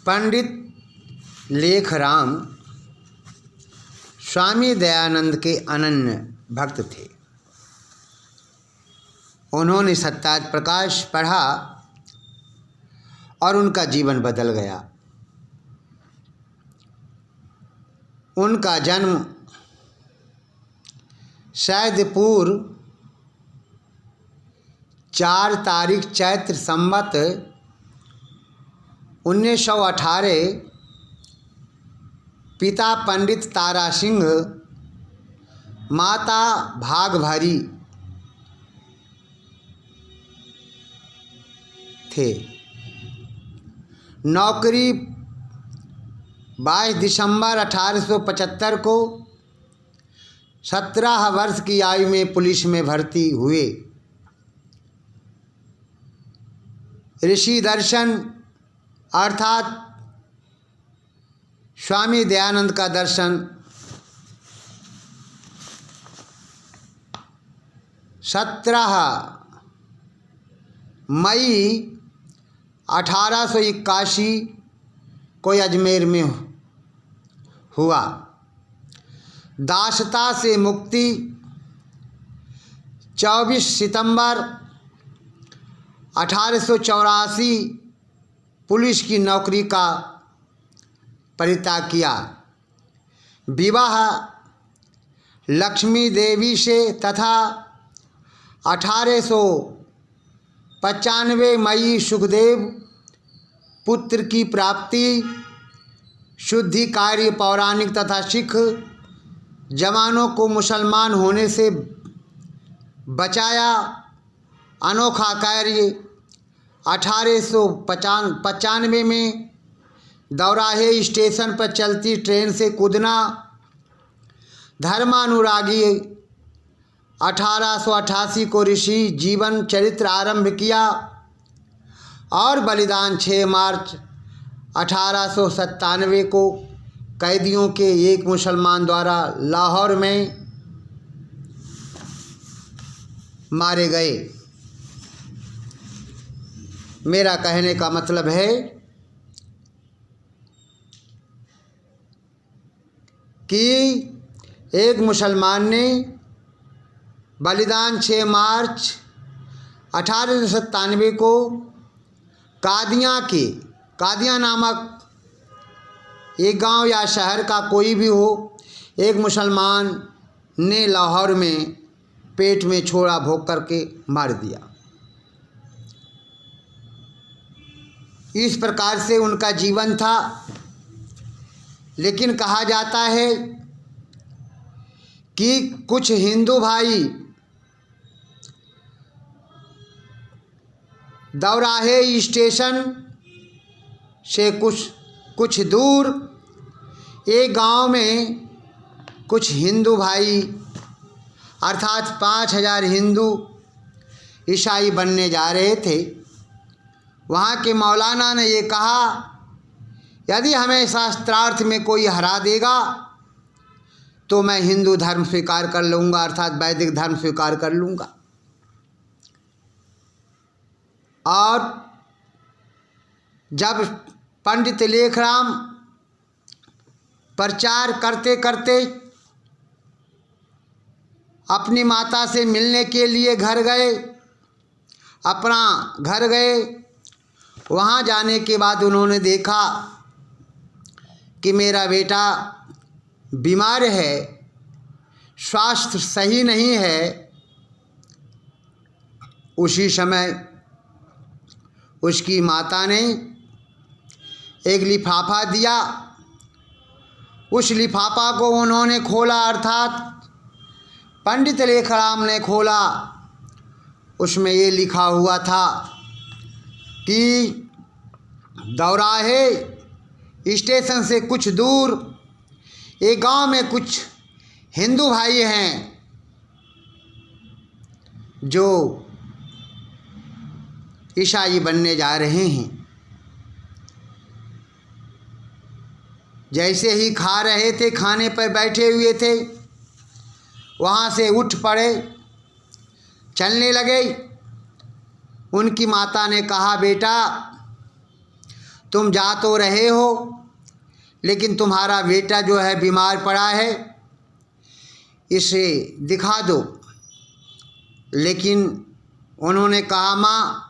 पंडित लेखराम स्वामी दयानंद के अनन्य भक्त थे। उन्होंने सत्यार्थ प्रकाश पढ़ा और उनका जीवन बदल गया। उनका जन्म शायदपुर 4 तारीख चैत्र संवत 1918 पिता पंडित तारा सिंह, माता भागभरी थे। नौकरी 22 दिसंबर 1875 को 17 वर्ष की आयु में पुलिस में भर्ती हुए। ऋषि दर्शन अर्थात स्वामी दयानंद का दर्शन 17 मई 1881 को अजमेर में हुआ। दासता से मुक्ति 24 सितंबर 1884 पुलिस की नौकरी का परित्याग किया। विवाह लक्ष्मी देवी से तथा 1895 मई सुखदेव पुत्र की प्राप्ति, शुद्धि कार्य पौराणिक तथा सिख जवानों को मुसलमान होने से बचाया। अनोखा कार्य 1895 में दौराहे स्टेशन पर चलती ट्रेन से कूदना। धर्मानुरागी 1888 को ऋषि जीवन चरित्र आरंभ किया और बलिदान 6 मार्च 1897 को कैदियों के एक मुसलमान द्वारा लाहौर में मारे गए। मेरा कहने का मतलब है कि एक मुसलमान ने बलिदान 6 मार्च 1897 को कादियाँ नामक एक गांव या शहर का कोई भी हो, एक मुसलमान ने लाहौर में पेट में छोड़ा भोग करके मार दिया। इस प्रकार से उनका जीवन था। लेकिन कहा जाता है कि कुछ हिंदू भाई दौराहे स्टेशन से कुछ दूर एक गांव में कुछ हिंदू भाई अर्थात 5000 हिंदू ईसाई बनने जा रहे थे। वहाँ के मौलाना ने ये कहा, यदि हमें शास्त्रार्थ में कोई हरा देगा तो मैं हिंदू धर्म स्वीकार कर लूँगा, अर्थात वैदिक धर्म स्वीकार कर लूँगा। और जब पंडित लेखराम प्रचार करते करते अपनी माता से मिलने के लिए अपना घर गए, वहाँ जाने के बाद उन्होंने देखा कि मेरा बेटा बीमार है, स्वास्थ्य सही नहीं है। उसी समय उसकी माता ने एक लिफाफा दिया। उस लिफाफा को उन्होंने खोला, अर्थात पंडित लेखराम ने खोला। उसमें ये लिखा हुआ था कि दौराहे स्टेशन से कुछ दूर एक गांव में कुछ हिंदू भाई हैं जो ईसाई बनने जा रहे हैं। जैसे ही खा रहे थे, खाने पर बैठे हुए थे, वहाँ से उठ पड़े, चलने लगे। उनकी माता ने कहा, बेटा तुम जा तो रहे हो, लेकिन तुम्हारा बेटा जो है बीमार पड़ा है, इसे दिखा दो। लेकिन उन्होंने कहा, माँ,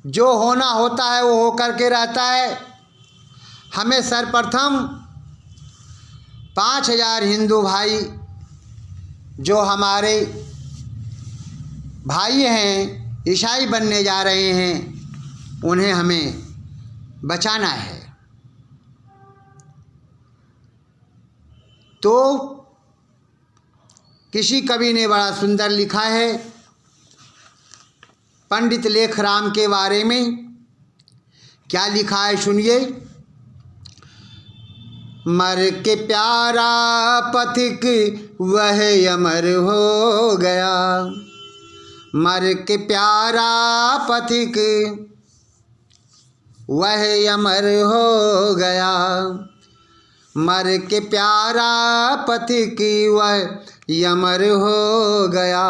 जो होना होता है वो होकर के रहता है। हमें सर्वप्रथम 5000 हिंदू भाई जो हमारे भाई हैं, ईसाई बनने जा रहे हैं, उन्हें हमें बचाना है। तो किसी कवि ने बड़ा सुंदर लिखा है पंडित लेखराम के बारे में। क्या लिखा है सुनिए। मर के प्यारा पथिक वह अमर हो गया, मर के प्यारा पथिक वह अमर हो गया, मर के प्यारा पथिक वह अमर हो गया।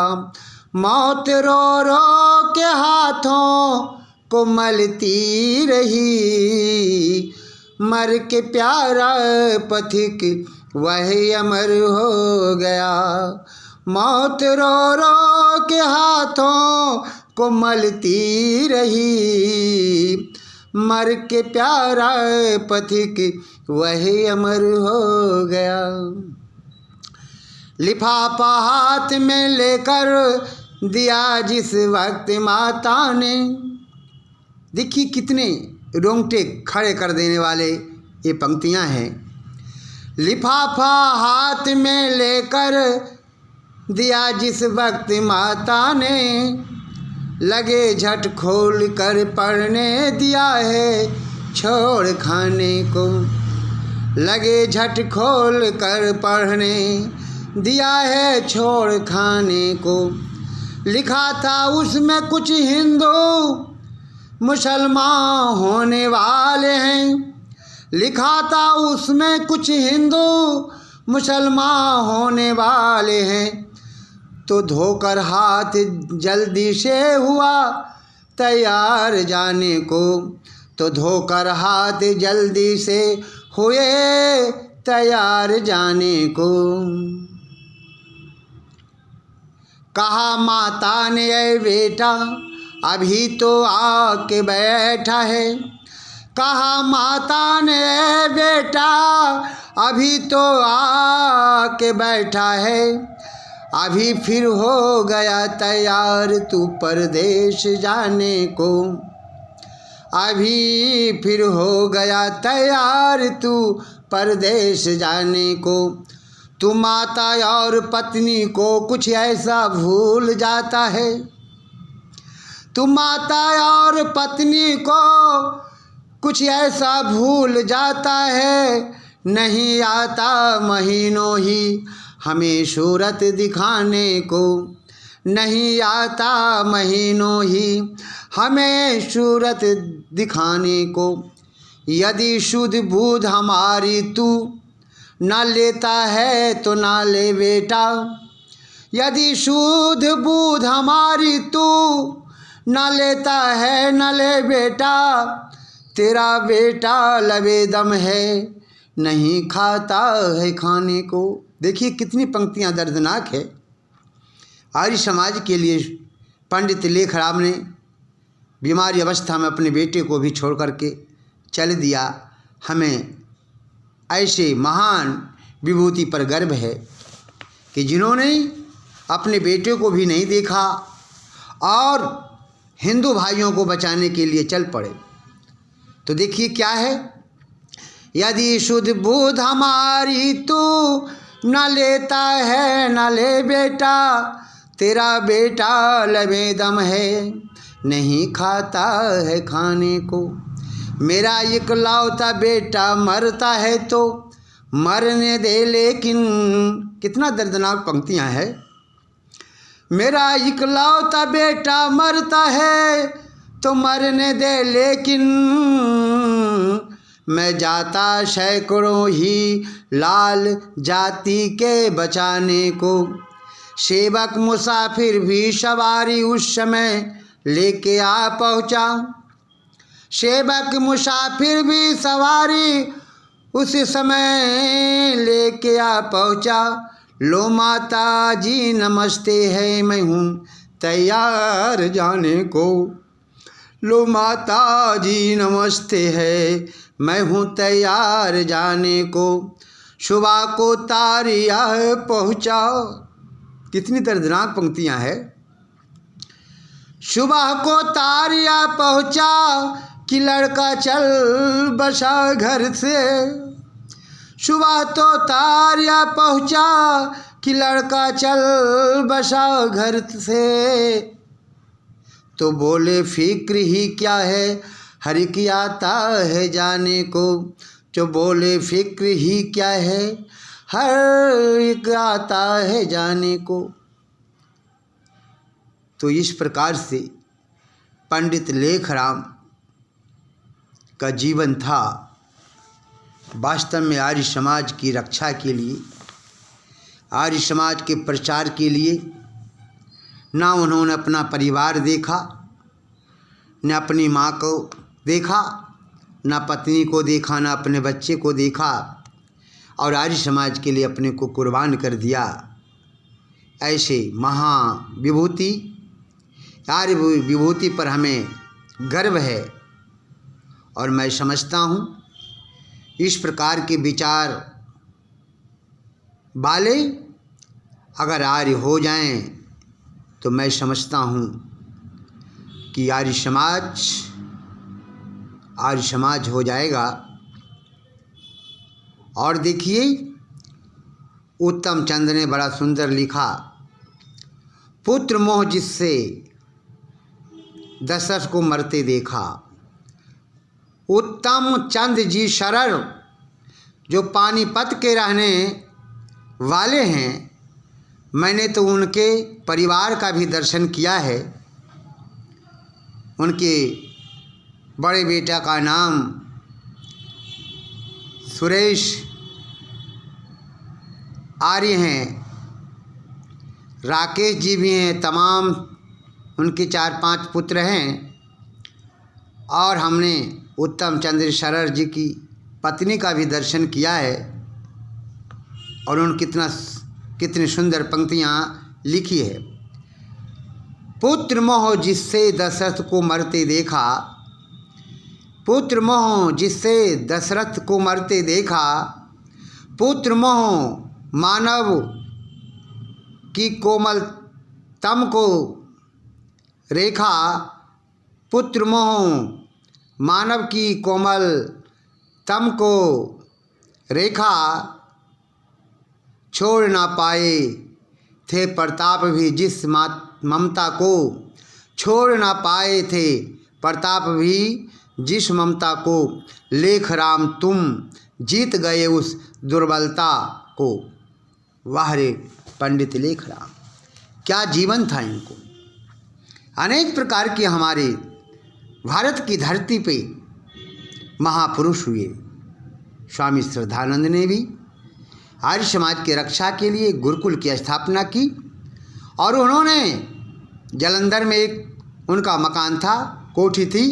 मौत रो रो के हाथों को मलती रही, मर के प्यारा पथिक वह अमर हो गया। मौत रो रो के हाथों को मलती रही, मर के प्यारा पथिक वह अमर हो गया। लिफाफा हाथ में लेकर दिया जिस वक्त माता ने, देखिए कितने रोंगटे खड़े कर देने वाले ये पंक्तियां हैं। लिफाफा हाथ में लेकर दिया जिस वक्त माता ने, लगे झट खोल कर पढ़ने दिया है छोड़ खाने को, लगे झट खोल कर पढ़ने दिया है छोड़ खाने को। लिखा था उसमें कुछ हिंदू मुसलमान होने वाले हैं, लिखा था उसमें कुछ हिंदू मुसलमान होने वाले हैं। तो धोकर हाथ जल्दी से हुआ तैयार जाने को, तो धोकर हाथ जल्दी से हुए तैयार जाने को। कहा माता ने, ऐ बेटा अभी तो आके बैठा है, कहा माता ने, ऐ बेटा अभी तो आके बैठा है। अभी फिर हो गया तैयार तू परदेश जाने को, अभी फिर हो गया तैयार तू परदेश जाने को। तू माता और पत्नी को कुछ ऐसा भूल जाता है, तू माता और पत्नी को कुछ ऐसा भूल जाता है। नहीं आता महीनों ही हमें सूरत दिखाने को, नहीं आता महीनों ही हमें सूरत दिखाने को। यदि शुद्ध बुद्ध हमारी तू न लेता है तो ना ले बेटा, यदि शुद्ध बुद्ध हमारी तू न लेता है न ले बेटा। तेरा बेटा लबे दम है नहीं खाता है खाने को। देखिए कितनी पंक्तियां दर्दनाक है। आर्य समाज के लिए पंडित लेखराम ने बीमारी अवस्था में अपने बेटे को भी छोड़ करके चल दिया। हमें ऐसे महान विभूति पर गर्व है कि जिन्होंने अपने बेटे को भी नहीं देखा और हिंदू भाइयों को बचाने के लिए चल पड़े। तो देखिए क्या है, यदि शुद्ध बुद्ध हमारी तू न लेता है न ले बेटा। तेरा बेटा लबे दम है नहीं खाता है खाने को। मेरा इकलौता बेटा मरता है तो मरने दे लेकिन, कितना दर्दनाक पंक्तियां हैं। मेरा इकलौता बेटा मरता है तो मरने दे लेकिन, मैं जाता सैकड़ों ही लाल जाति के बचाने को। सेवक मुसाफिर भी सवारी उस समय लेके आ पहुँचा, सेवक मुसाफिर भी सवारी उस समय लेके आ पहुँचा। लो माता जी नमस्ते है, मैं हूँ तैयार जाने को। लो माता जी नमस्ते है, मैं हूँ तैयार जाने को। सुबह को तारिया पहुँचा। कितनी दर्दनाक पंक्तियाँ हैं। सुबह को तारिया पहुँचा कि लड़का चल बसा घर से। सुबह तो तारिया पहुँचा कि लड़का चल बसा घर से। तो बोले फिक्र ही क्या है, हर की आता है जाने को। जो बोले फिक्र ही क्या है, हर एक आता है जाने को। तो इस प्रकार से पंडित लेखराम का जीवन था। वास्तव में आर्य समाज की रक्षा के लिए, आर्य समाज के प्रचार के लिए ना उन्होंने अपना परिवार देखा, न अपनी माँ को देखा, ना पत्नी को देखा, ना अपने बच्चे को देखा, और आर्य समाज के लिए अपने को कुर्बान कर दिया। ऐसे महाविभूति, आर्य विभूति पर हमें गर्व है। और मैं समझता हूँ इस प्रकार के विचार वाले अगर आर्य हो जाएं तो मैं समझता हूँ कि आर्य समाज हो जाएगा। और देखिए उत्तम चंद ने बड़ा सुंदर लिखा, पुत्र मोह जिससे दशरथ को मरते देखा। उत्तम चंद जी शरण जो पानीपत के रहने वाले हैं, मैंने तो उनके परिवार का भी दर्शन किया है। उनके बड़े बेटा का नाम सुरेश आर्य हैं, राकेश जी भी हैं, तमाम उनके 4-5 पुत्र हैं। और हमने उत्तम चंद्र शरण जी की पत्नी का भी दर्शन किया है। और उन्होंने कितनी सुंदर पंक्तियाँ लिखी है। पुत्र मोह जिससे दशरथ को मरते देखा, पुत्र मोह जिससे दशरथ को मरते देखा। पुत्र मोह मानव की कोमल तम को रेखा। पुत्र मोह मानव की कोमल तम को रेखा। छोड़ ना पाए थे प्रताप भी जिस ममता को। छोड़ ना पाए थे प्रताप भी जिस ममता को। लेख राम तुम जीत गए उस दुर्बलता को। वाह रे पंडित लेख राम, क्या जीवन था इनको। अनेक प्रकार के हमारे भारत की धरती पे महापुरुष हुए। स्वामी श्रद्धानंद ने भी आर्य समाज की रक्षा के लिए गुरुकुल की स्थापना की। और उन्होंने जालंधर में एक उनका मकान था, कोठी थी,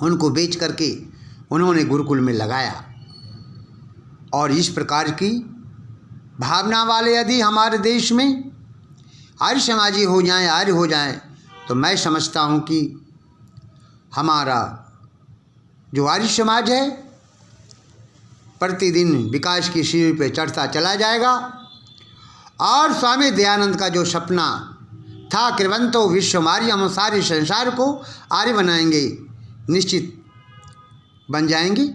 उनको बेच करके उन्होंने गुरुकुल में लगाया। और इस प्रकार की भावना वाले यदि हमारे देश में आर्य समाजी हो जाएं, आर्य हो जाएं, तो मैं समझता हूँ कि हमारा जो आर्य समाज है प्रतिदिन विकास की सीढ़ी पर चढ़ता चला जाएगा। और स्वामी दयानंद का जो सपना था, कृवंतो विश्वमार्यम, सारे संसार को आर्य बनाएंगे, निश्चित बन जाएंगे।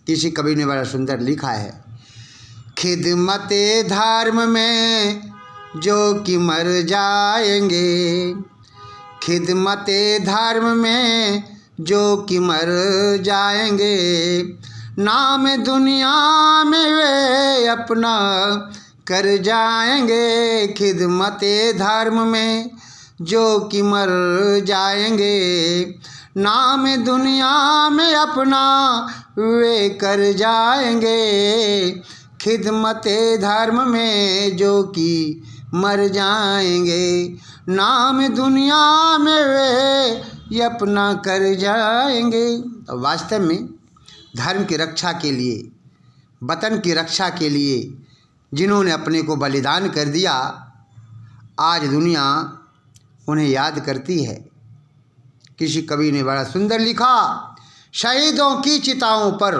किसी कवि ने बड़ा सुंदर लिखा है, खिदमते धर्म में जो कि मर जाएंगे। खिदमते धर्म में जो कि मर जाएंगे। नाम दुनिया में वे अपना कर जाएंगे। खिदमते धर्म में जो कि मर जाएंगे। नाम दुनिया में अपना वे कर जाएंगे। खिदमते धर्म में जो कि मर जाएंगे। नाम दुनिया में वे ये अपना कर जाएंगे। तो वास्तव में धर्म की रक्षा के लिए, वतन की रक्षा के लिए जिन्होंने अपने को बलिदान कर दिया, आज दुनिया उन्हें याद करती है। किसी कवि ने बड़ा सुंदर लिखा, शहीदों की चिताओं पर,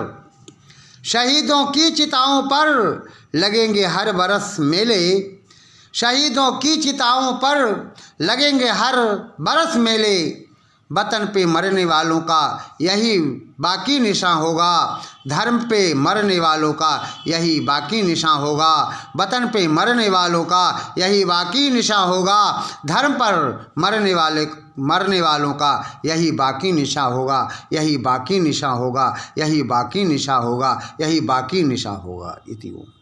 शहीदों की चिताओं पर लगेंगे हर बरस मेले, शहीदों की चिताओं पर लगेंगे हर बरस मेले, वतन पे मरने वालों का यही बाकी निशान होगा, धर्म पे मरने वालों का यही बाकी निशान होगा, वतन पे मरने वालों का यही बाकी निशान होगा, धर्म पर मरने वालों का यही बाकी निशान होगा, यही बाकी निशान होगा, यही बाकी निशान होगा, यही बाकी निशान होगा। इति ओम।